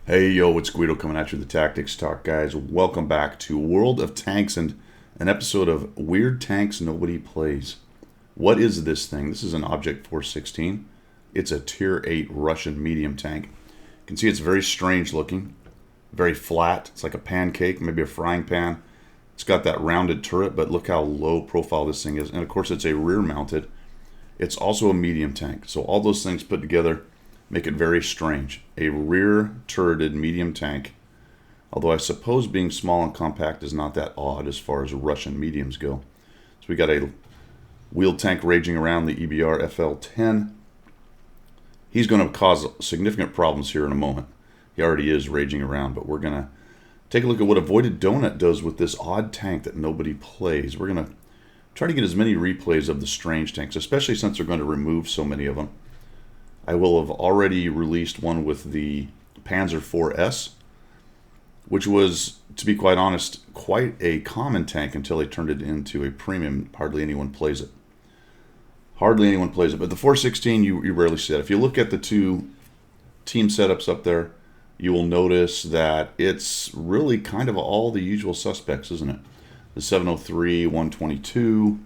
Hey yo, it's Guido coming at you with the Tactics Talk, guys. Welcome back to World of Tanks and an episode of Weird Tanks Nobody Plays. What is this thing? This is an Object 416. It's a Tier 8 Russian medium tank. You can see it's very strange looking, very flat. It's like a pancake, maybe a frying pan. It's got that rounded turret, but look how low profile this thing is. And of course, it's a rear mounted. It's also a medium tank. So all those things put together make it very strange. A rear turreted medium tank. Although I suppose being small and compact is not that odd as far as Russian mediums go. So we got a wheeled tank raging around, the EBR FL-10. He's going to cause significant problems here in a moment. He already is raging around, but we're going to take a look at what Avoided Donut does with this odd tank that nobody plays. We're going to try to get as many replays of the strange tanks, especially since they're going to remove so many of them. I will have already released one with the Panzer IV-S, which was, to be quite honest, quite a common tank until they turned it into a premium. Hardly anyone plays it. Hardly anyone plays it. But the 416, you rarely see that. If you look at the two team setups up there, you will notice that it's really kind of all the usual suspects, isn't it? The 703, 122,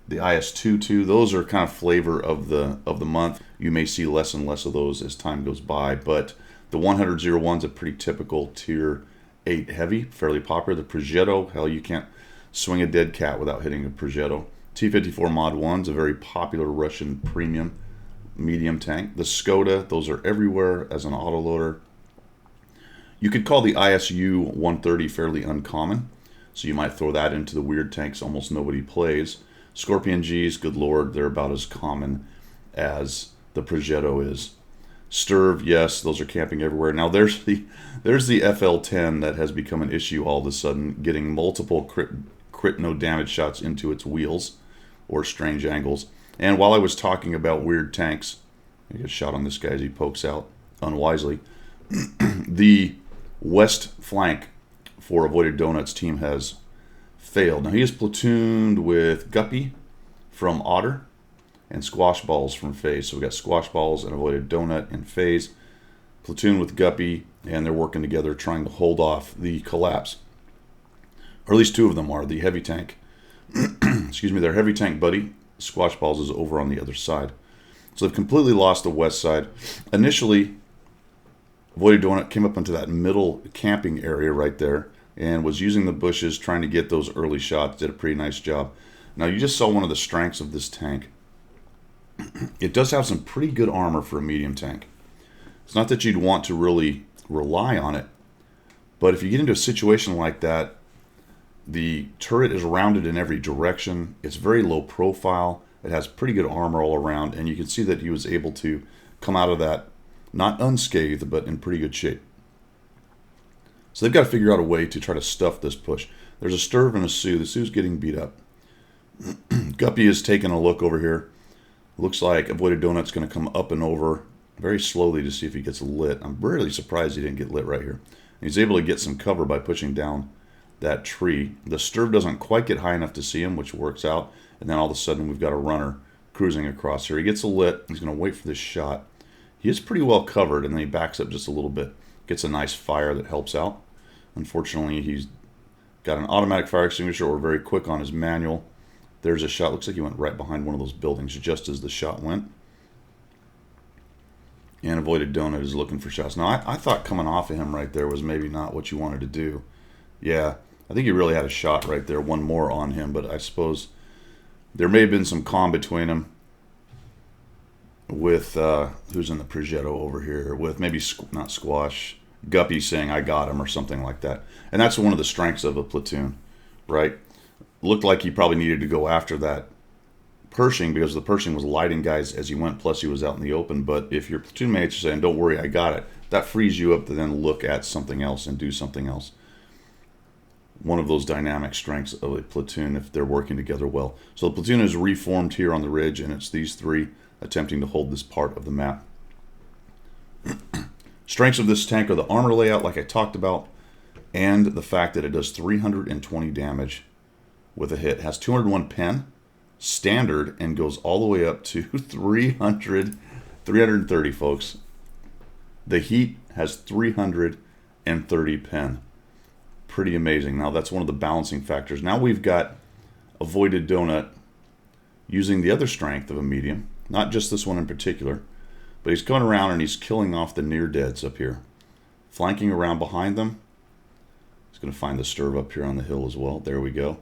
the IS-22, those are kind of flavor of the month. You may see less and less of those as time goes by, but the 100-01 is a pretty typical Tier 8 heavy, fairly popular. The Progetto, hell, you can't swing a dead cat without hitting a Progetto. T-54 Mod 1 is a very popular Russian premium medium tank. The Skoda, those are everywhere as an autoloader. You could call the ISU-130 fairly uncommon, so you might throw that into the weird tanks almost nobody plays. Scorpion Gs, good lord, they're about as common as the Progetto is. Sturv, yes, those are camping everywhere. Now there's the FL-10 that has become an issue all of a sudden, getting multiple crit no damage shots into its wheels or strange angles. And while I was talking about weird tanks, I get a shot on this guy as he pokes out unwisely. The west flank for Avoided Donut's team has failed. Now he is platooned with Guppy from Otter and Squash Balls from FaZe. So we got Squash Balls and Avoided Donut and FaZe platoon with Guppy, and they're working together trying to hold off the collapse. Or at least two of them are. The heavy tank, excuse me, their heavy tank buddy, Squash Balls, is over on the other side. So they've completely lost the west side. Initially, Avoided Donut came up into that middle camping area right there and was using the bushes trying to get those early shots. Did a pretty nice job. Now you just saw one of the strengths of this tank. It does have some pretty good armor for a medium tank. It's not that you'd want to really rely on it, but if you get into a situation like that, the turret is rounded in every direction. It's very low profile. It has pretty good armor all around, and you can see that he was able to come out of that not unscathed, but in pretty good shape. So they've got to figure out a way to try to stuff this push. There's a Sturv and a Sioux. The Sioux's getting beat up. Guppy is taking a look over here. Looks like Avoided Donut's going to come up and over very slowly to see if he gets lit. I'm really surprised he didn't get lit right here. And he's able to get some cover by pushing down that tree. The Sturv doesn't quite get high enough to see him, which works out. And then all of a sudden we've got a runner cruising across here. He gets a lit. He's going to wait for this shot. He is pretty well covered, and then he backs up just a little bit. Gets a nice fire that helps out. Unfortunately, he's got an automatic fire extinguisher or very quick on his manual. There's a shot. Looks like he went right behind one of those buildings just as the shot went. And Avoided Donut is looking for shots. Now, I thought coming off of him right there was maybe not what you wanted to do. Yeah, I think he really had a shot right there. One more on him, but I suppose there may have been some calm between him with, who's in the Progetto over here, with maybe, not Squash, Guppy saying, I got him, or something like that. And that's one of the strengths of a platoon, right? Looked like he probably needed to go after that Pershing because the Pershing was lighting guys as he went, plus he was out in the open. But if your platoon mates are saying, don't worry, I got it, that frees you up to then look at something else and do something else. One of those dynamic strengths of a platoon if they're working together well. So the platoon is reformed here on the ridge, and it's these three attempting to hold this part of the map. Strengths of this tank are the armor layout, like I talked about, and the fact that it does 320 damage with a hit. It has 201 pen, standard, and goes all the way up to 330, folks. The Heat has 330 pen. Pretty amazing. Now that's one of the balancing factors. Now we've got Avoided Donut using the other strength of a medium, not just this one in particular, but he's going around and he's killing off the near deads up here. Flanking around behind them. He's going to find the Sturve up here on the hill as well. There we go.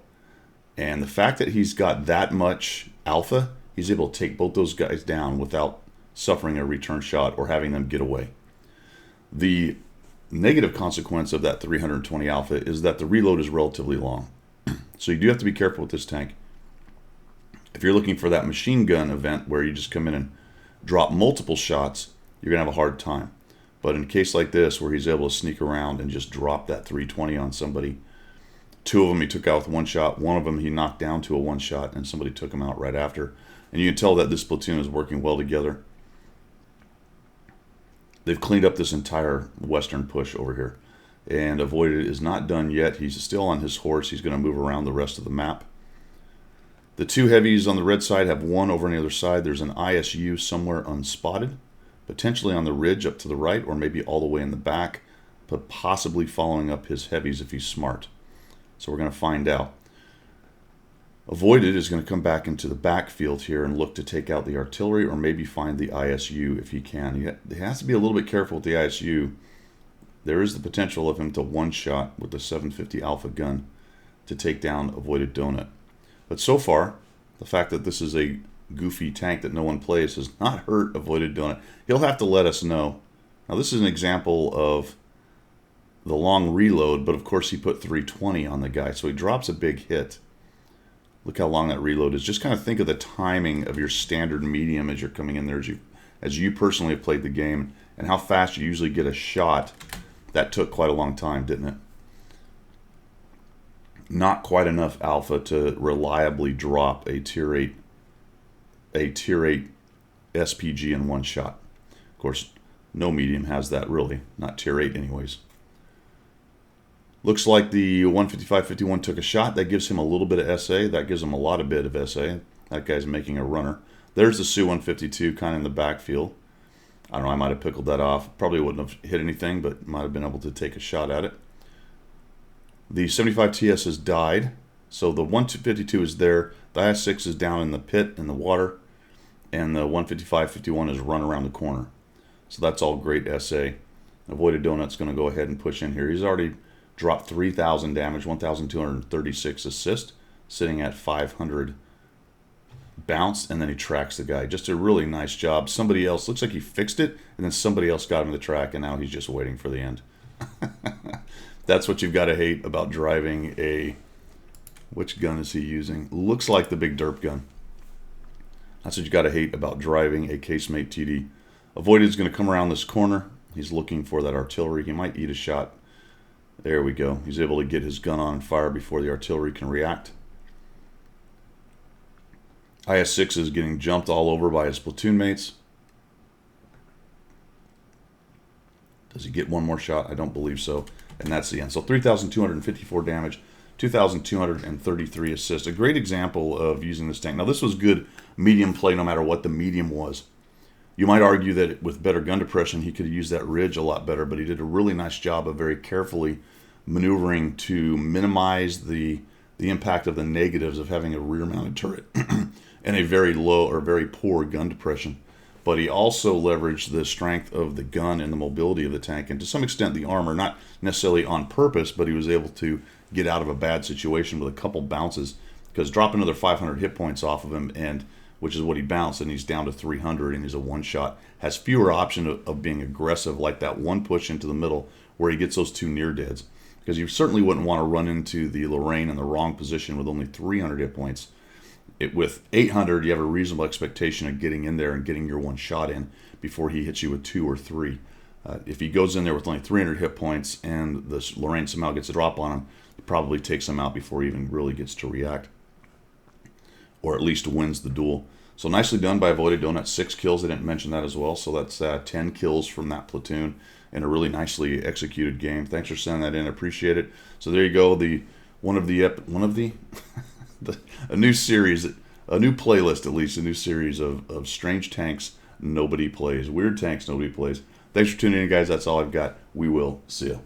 And the fact that he's got that much alpha, he's able to take both those guys down without suffering a return shot or having them get away. The negative consequence of that 320 alpha is that the reload is relatively long. So you do have to be careful with this tank. If you're looking for that machine gun event where you just come in and drop multiple shots, you're going to have a hard time. But in a case like this where he's able to sneak around and just drop that 320 on somebody, two of them he took out with one shot, one of them he knocked down to a one shot, and somebody took him out right after. And you can tell that this platoon is working well together. They've cleaned up this entire western push over here. And Avoided is not done yet. He's still on his horse. He's going to move around the rest of the map. The two heavies on the red side have one over on the other side. There's an ISU somewhere unspotted, potentially on the ridge up to the right, or maybe all the way in the back, but possibly following up his heavies if he's smart. So we're going to find out. Avoided is going to come back into the backfield here and look to take out the artillery or maybe find the ISU if he can. He has to be a little bit careful with the ISU. There is the potential of him to one-shot with the 750 Alpha gun to take down Avoided Donut. But so far, the fact that this is a goofy tank that no one plays has not hurt Avoided Donut. He'll have to let us know. Now this is an example of the long reload, but of course he put 320 on the guy, so he drops a big hit. Look how long that reload is. Just kind of think of the timing of your standard medium as you're coming in there, as you personally have played the game, and how fast you usually get a shot. That took quite a long time, didn't it? Not quite enough alpha to reliably drop a tier 8 SPG in one shot. Of course, no medium has that really, not tier 8 anyways. Looks like the 155-51 took a shot. That gives him a little bit of SA. That gives him a lot of bit of SA. That guy's making a runner. There's the Su-152 kind of in the backfield. I don't know, I might have pickled that off. Probably wouldn't have hit anything, but might have been able to take a shot at it. The 75 TS has died, so the 152 is there. The IS-6 is down in the pit, in the water, and the 155-51 is run around the corner. So that's all great SA. Avoided Donut's going to go ahead and push in here. He's already dropped 3,000 damage, 1,236 assist, sitting at 500 bounce, and then he tracks the guy. Just a really nice job. Somebody else, looks like he fixed it, and then somebody else got him the track, and now he's just waiting for the end. That's what you've got to hate about driving a... Which gun is he using? Looks like the big derp gun. That's what you got to hate about driving a Casemate TD. Avoided is going to come around this corner. He's looking for that artillery. He might eat a shot. There we go. He's able to get his gun on fire before the artillery can react. IS-6 is getting jumped all over by his platoon mates. Does he get one more shot? I don't believe so. And that's the end. So 3,254 damage, 2,233 assists. A great example of using this tank. Now this was good medium play no matter what the medium was. You might argue that with better gun depression he could have used that ridge a lot better, but he did a really nice job of very carefully maneuvering to minimize the impact of the negatives of having a rear-mounted turret and a very low or very poor gun depression. But he also leveraged the strength of the gun and the mobility of the tank, and to some extent the armor, not necessarily on purpose, but he was able to get out of a bad situation with a couple bounces, because drop another 500 hit points off of him, and which is what he bounced, and he's down to 300, and he's a one-shot. Has fewer option of being aggressive, like that one push into the middle where he gets those two near-deads. Because you certainly wouldn't want to run into the Lorraine in the wrong position with only 300 hit points. With 800, you have a reasonable expectation of getting in there and getting your one shot in before he hits you with 2 or 3. If he goes in there with only 300 hit points and the Lorraine somehow gets a drop on him, it probably takes him out before he even really gets to react. Or at least wins the duel. So nicely done by Avoided Donut. 6 kills, I didn't mention that as well. So that's 10 kills from that platoon in a really nicely executed game. Thanks for sending that in, appreciate it. So there you go, a new series, a new playlist at least, a new series of strange tanks nobody plays, weird tanks nobody plays. Thanks for tuning in, guys. That's all I've got. We will see you.